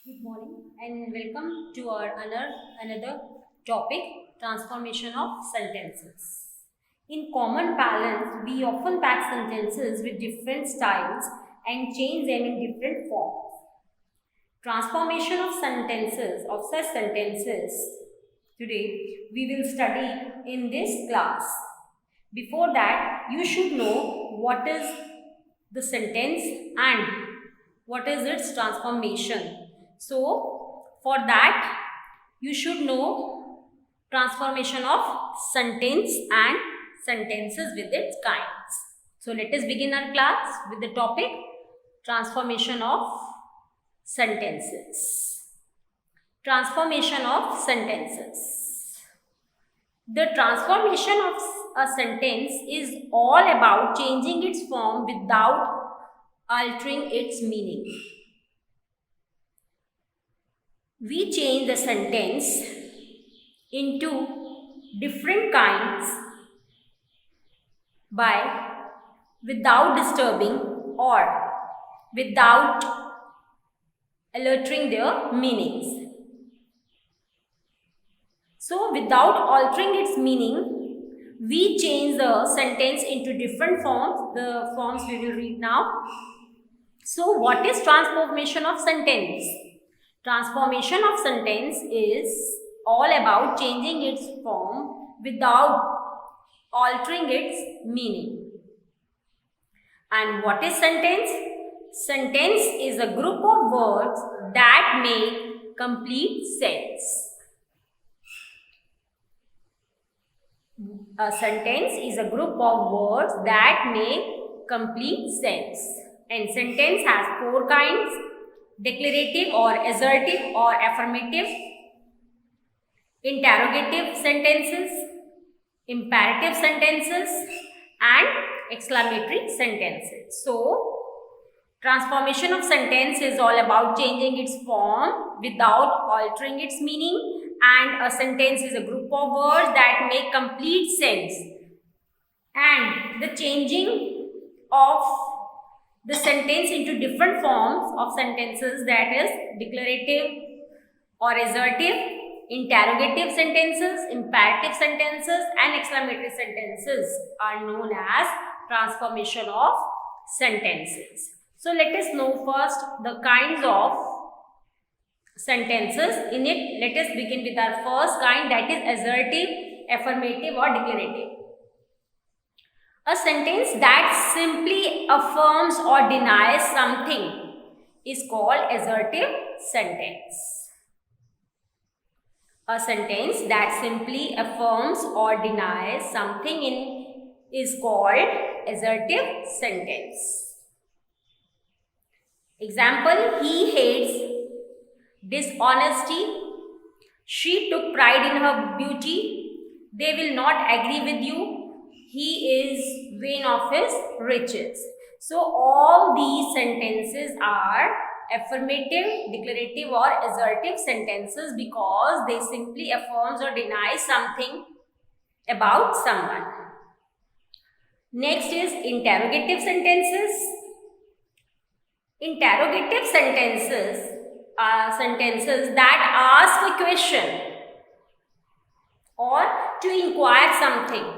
Good morning and welcome to our another topic, transformation of sentences. In common parlance, we often pack sentences with different styles and change them in different forms. Transformation of sentences, of such sentences, today we will study in this class. Before that, you should know what is the sentence and what is its transformation. So, for that, you should know transformation of sentence and sentences with its kinds. So, let us begin our class with the topic transformation of sentences. Transformation of sentences. The transformation of a sentence is all about changing its form without altering its meaning. We change the sentence into different kinds without disturbing or without altering their meanings. So, without altering its meaning, we change the sentence into different forms. The forms we will read now. So, what is transformation of sentence? Transformation of sentence is all about changing its form without altering its meaning. And what is sentence? Sentence is a group of words that make complete sense. A sentence is a group of words that make complete sense. And sentence has four kinds: declarative or assertive or affirmative, interrogative sentences, imperative sentences, and exclamatory sentences. So, transformation of sentence is all about changing its form without altering its meaning, and a sentence is a group of words that make complete sense. And the changing of the sentence into different forms of sentences, that is declarative or assertive, interrogative sentences, imperative sentences, and exclamatory sentences, are known as transformation of sentences. So let us know first the kinds of sentences. In it, let us begin with our first kind, that is assertive, affirmative, or declarative. A sentence that simply affirms or denies something is called assertive sentence. A sentence that simply affirms or denies something is called assertive sentence. Example: he hates dishonesty. She took pride in her beauty. They will not agree with you. He is vain of his riches. So, all these sentences are affirmative, declarative, or assertive sentences because they simply affirms or denies something about someone. Next is interrogative sentences. Interrogative sentences are sentences that ask a question or to inquire something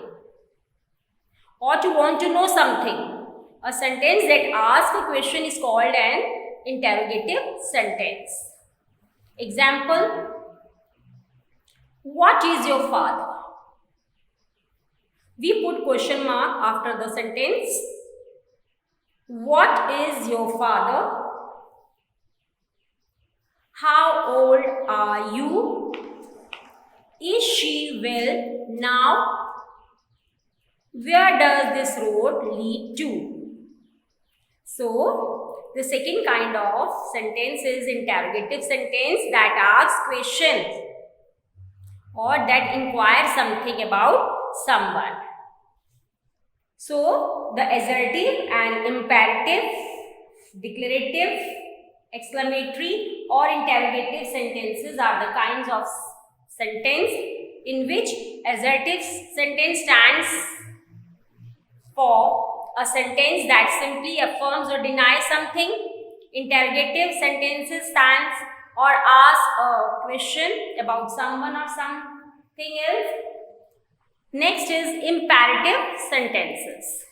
or to want to know something. A sentence that asks a question is called an interrogative sentence. Example: what is your father? We put question mark after the sentence. What is your father? How old are you? Is she well now? Where does this road lead to? So, the second kind of sentence is interrogative sentence that asks questions or that inquires something about someone. So, the assertive and imperative, declarative, exclamatory, or interrogative sentences are the kinds of sentence in which assertive sentence stands for a sentence that simply affirms or denies something. Interrogative sentences stands or ask a question about someone or something else. Next is imperative sentences.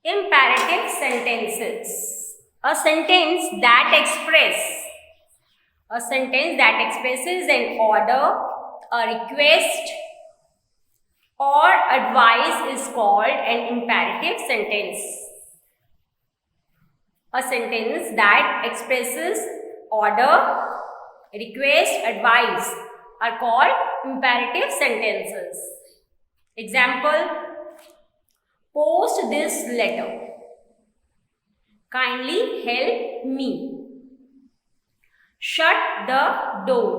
Imperative sentences. A sentence that expresses an order, a request, or advice is called an imperative sentence. A sentence that expresses order, request, advice are called imperative sentences. Example: post this letter. Kindly help me. Shut the door.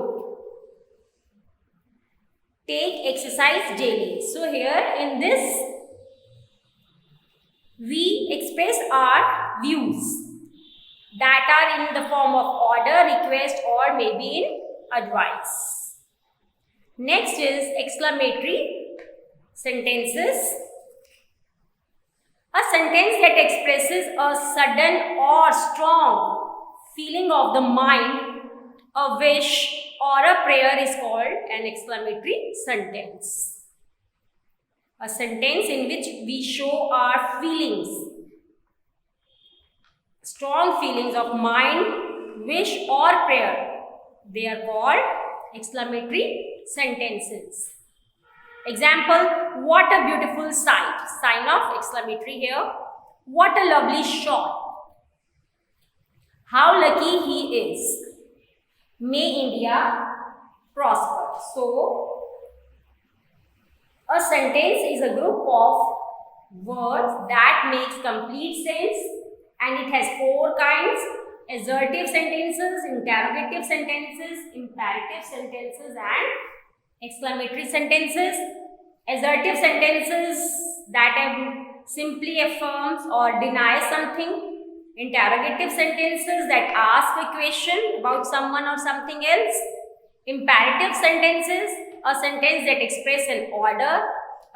Take exercise daily. So here in this, we express our views that are in the form of order, request, or maybe in advice. Next is exclamatory sentences. A sentence that expresses a sudden or strong feeling of the mind, a wish, or a prayer is called an exclamatory sentence. A sentence in which we show our feelings, strong feelings of mind, wish, or prayer. They are called exclamatory sentences. Example: what a beautiful sight. Sign of exclamatory here. What a lovely shot. How lucky he is. May India prosper. So, a sentence is a group of words that makes complete sense, and it has four kinds: assertive sentences, interrogative sentences, imperative sentences, and exclamatory sentences. Assertive sentences that simply affirms or denies something. Interrogative sentences that ask a question about someone or something else. Imperative sentences, a sentence that expresses an order,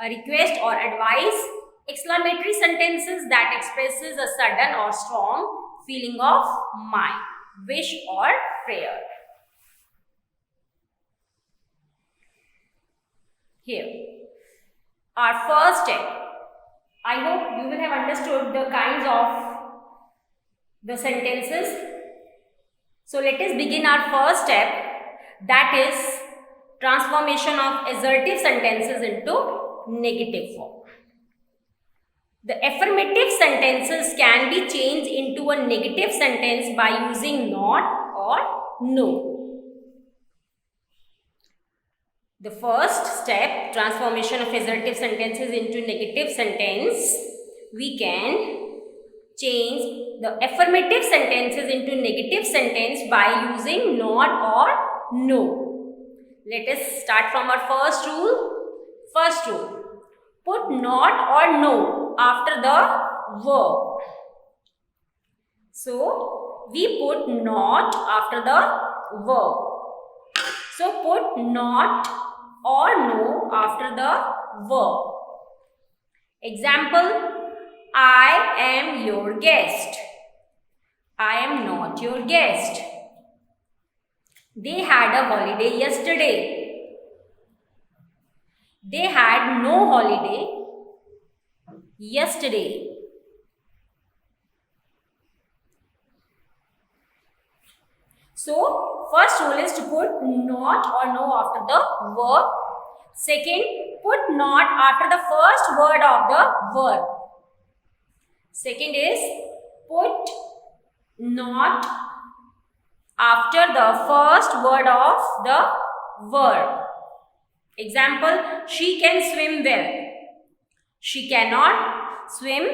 a request, or advice. Exclamatory sentences that expresses a sudden or strong feeling of mind, wish, or prayer. Here, our first step. I hope you will have understood the kinds of the sentences. So let us begin our first step, that is transformation of assertive sentences into negative form. The affirmative sentences can be changed into a negative sentence by using not or no. The first step, transformation of assertive sentences into negative sentence, we can change the affirmative sentences into negative sentence by using not or no. Let us start from our first rule. First rule, put not or no after the verb. So, we put not after the verb. So, put not or no after the verb. Example, I am your guest. I am not your guest. They had a holiday yesterday. They had no holiday yesterday. So, first rule is to put not or no after the verb. Second, put not after the first word of the verb. Second is put not after the first word of the verb. Example, she can swim well. She cannot swim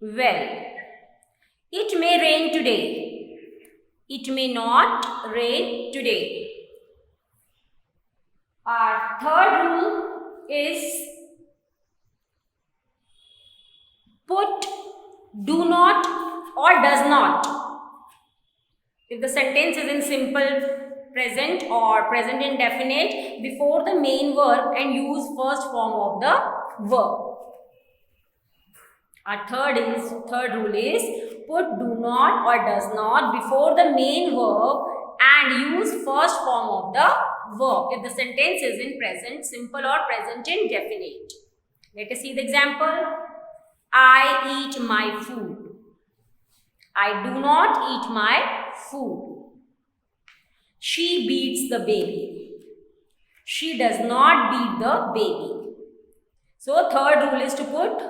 well. It may rain today. It may not rain today. Our third rule is put do not or does not. If the sentence is in simple present or present indefinite before the main verb and use first form of the verb. Our third rule is put do not or does not before the main verb and use first form of the verb if the sentence is in present simple or present indefinite. Let us see the example. I eat my food. I do not eat my food. She beats the baby. She does not beat the baby. So third rule is to put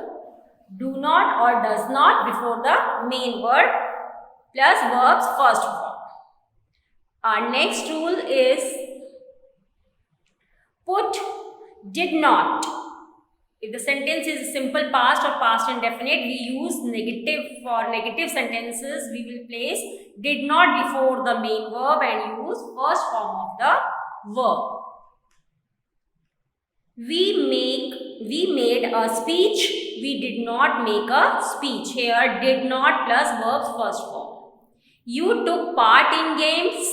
do not or does not before the main word plus verb's first form. Our next rule is put did not. If the sentence is simple past or past indefinite, we use negative. For negative sentences, we will place did not before the main verb and use first form of the verb. We made a speech. We did not make a speech. Here, did not plus verb's first form. You took part in games.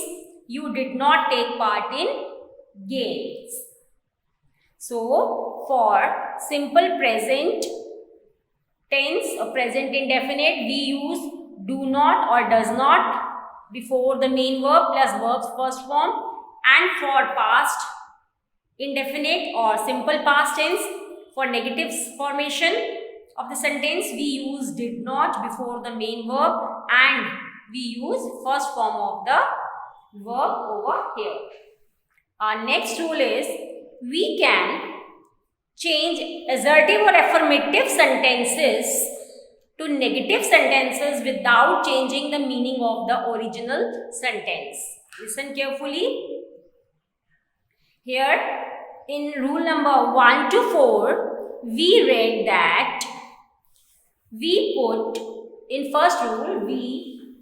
You did not take part in games. So, for simple present tense or present indefinite, we use do not or does not before the main verb plus verb's first form. And for past indefinite or simple past tense, for negative formation of the sentence, we use did not before the main verb and we use first form of the verb over here. Our next rule is we can change assertive or affirmative sentences to negative sentences without changing the meaning of the original sentence. Listen carefully. Here in rule number 1 to 4, we read that we put, in first rule, we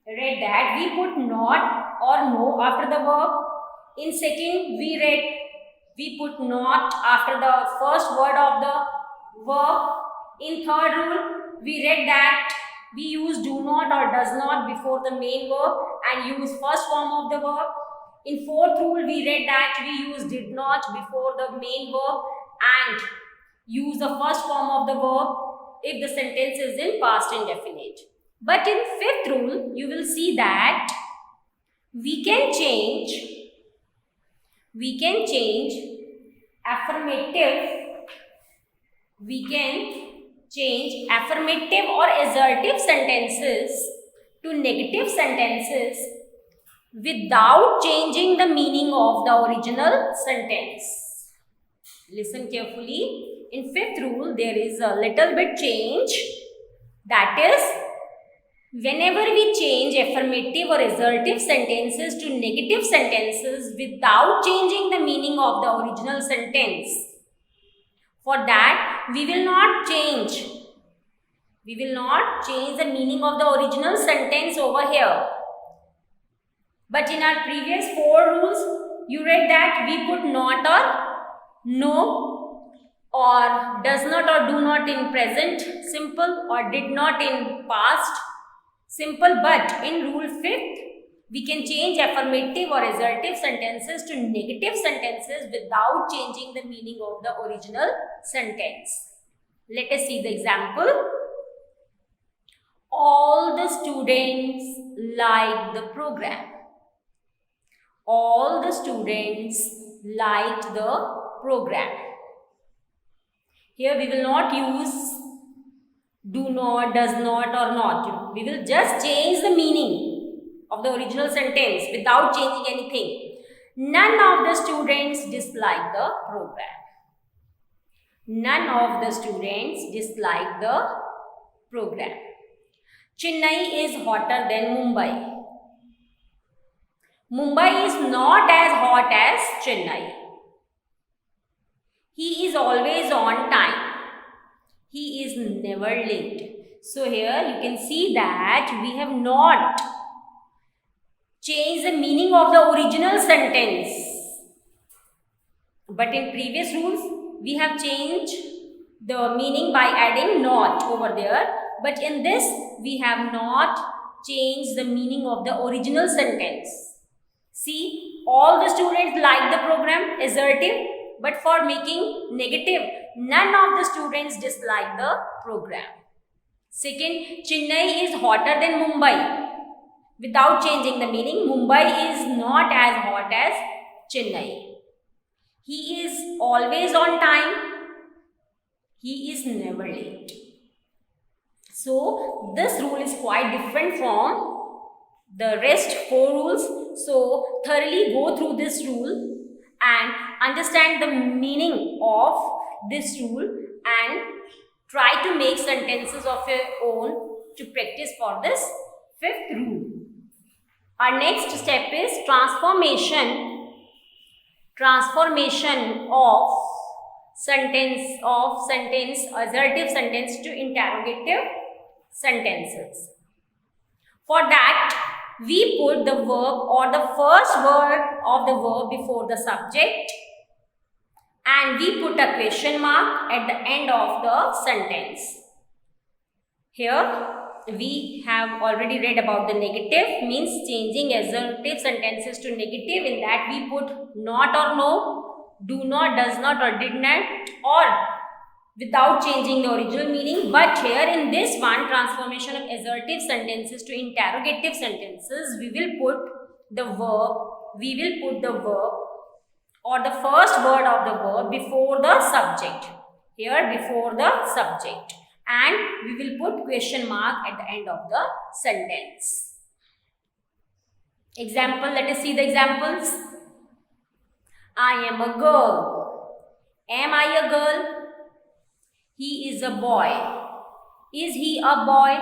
read that we put not or no after the verb. In second, we read we put not after the first word of the verb. In third rule, we read that we use do not or does not before the main verb and use first form of the verb. In fourth rule, we read that we use did not before the main verb and use the first form of the verb if the sentence is in past indefinite. But in fifth rule, you will see that we can change affirmative or assertive sentences to negative sentences without changing the meaning of the original sentence. Listen carefully. In fifth rule, there is a little bit change. That is, whenever we change affirmative or assertive sentences to negative sentences without changing the meaning of the original sentence, for that we will not change the meaning of the original sentence over here. But in our previous 4 rules, you read that we put not or no or does not or do not in present simple or did not in past simple. But in rule 5th, we can change affirmative or assertive sentences to negative sentences without changing the meaning of the original sentence. Let us see the example. All the students liked the program. All the students liked the program. Here we will not use do not, does not or not. We will just change the meaning of the original sentence without changing anything. None of the students disliked the program. None of the students disliked the program. Chennai is hotter than Mumbai. Mumbai is not as hot as Chennai. He is always on time. He is never late. So here you can see that we have not changed the meaning of the original sentence. But in previous rules, we have changed the meaning by adding not over there. But in this, we have not changed the meaning of the original sentence. See, all the students like the program, assertive. But for making negative, none of the students dislike the program. Second, Chennai is hotter than Mumbai. Without changing the meaning, Mumbai is not as hot as Chennai. He is always on time. He is never late. So this rule is quite different from the rest 4 rules. So thoroughly go through this rule and understand the meaning of this rule and try to make sentences of your own to practice for this 5th rule. Our next step is transformation of sentence assertive sentence to interrogative sentences. For that, we put the verb or the first word of the verb before the subject, and we put a question mark at the end of the sentence. Here we have already read about the negative, means changing assertive sentences to negative. In that we put not or no, do not, does not or did not, or without changing the original meaning. But here in this one, transformation of assertive sentences to interrogative sentences, we will put the verb or the first word of the verb before the subject. Here before the subject, and we will put question mark at the end of the sentence. Example, let us see the examples. I am a girl. Am I a girl? He is a boy. Is he a boy?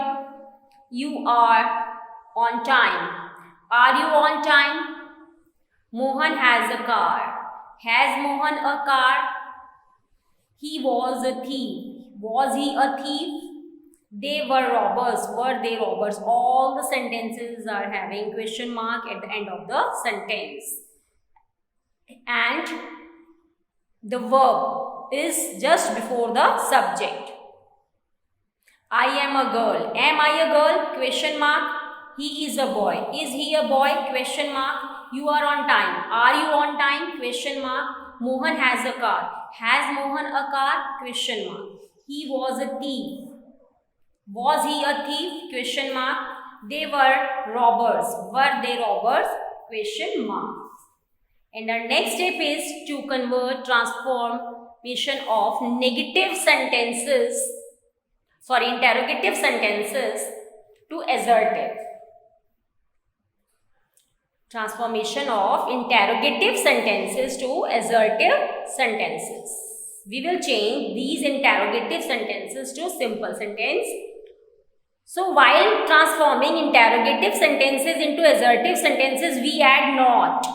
You are on time. Are you on time? Mohan has a car. Has Mohan a car? He was a thief. Was he a thief? They were robbers. Were they robbers? All the sentences are having question mark at the end of the sentence. And the verb is just before the subject. I am a girl. Am I a girl? Question mark. He is a boy. Is he a boy? Question mark. You are on time. Are you on time? Question mark. Mohan has a car. Has Mohan a car? Question mark. He was a thief. Was he a thief? Question mark. They were robbers. Were they robbers? Question mark. And our next step is to convert transformation of interrogative sentences to assertive. Transformation of interrogative sentences to assertive sentences. We will change these interrogative sentences to simple sentence. So while transforming interrogative sentences into assertive sentences, we add not.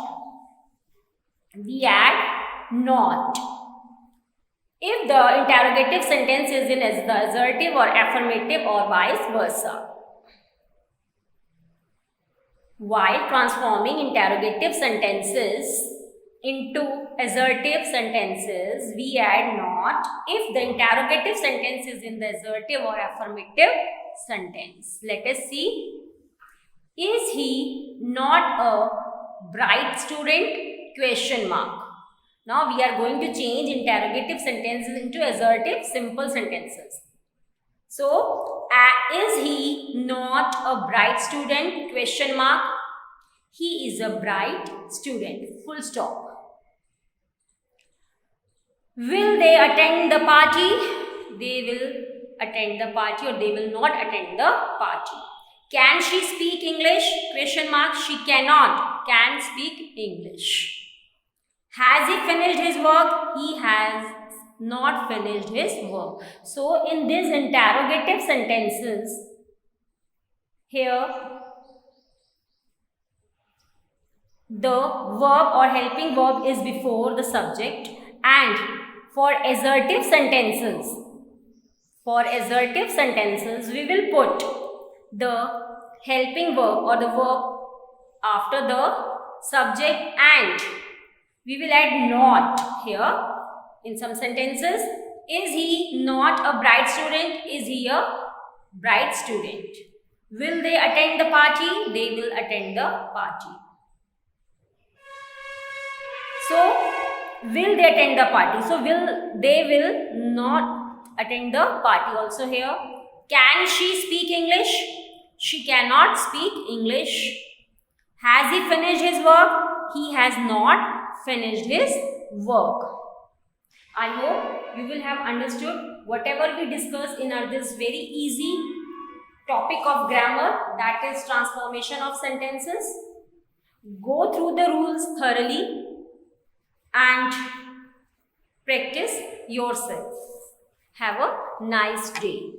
If the interrogative sentence is in the assertive or affirmative or vice versa. While transforming interrogative sentences into assertive sentences, we add not if the interrogative sentence is in the assertive or affirmative sentence. Let us see. Is he not a bright student? Question mark. Now we are going to change interrogative sentences into assertive simple sentences. So, is he not a bright student? Question mark. He is a bright student. Full stop. Will they attend the party? They will attend the party or they will not attend the party. Can she speak English? Question mark. She can speak English. Has he finished his work? He has not finished his work. So in these interrogative sentences, here the verb or helping verb is before the subject, and for assertive sentences we will put the helping verb or the verb after the subject, and we will add not here in some sentences. Is he not a bright student? Is he a bright student? Will they attend the party? They will attend the party. So, will they attend the party? So, they will not attend the party also here. Can she speak English? She cannot speak English. Has he finished his work? He has not finished his work. I hope you will have understood whatever we discussed in this very easy topic of grammar, that is transformation of sentences. Go through the rules thoroughly and practice yourself. Have a nice day.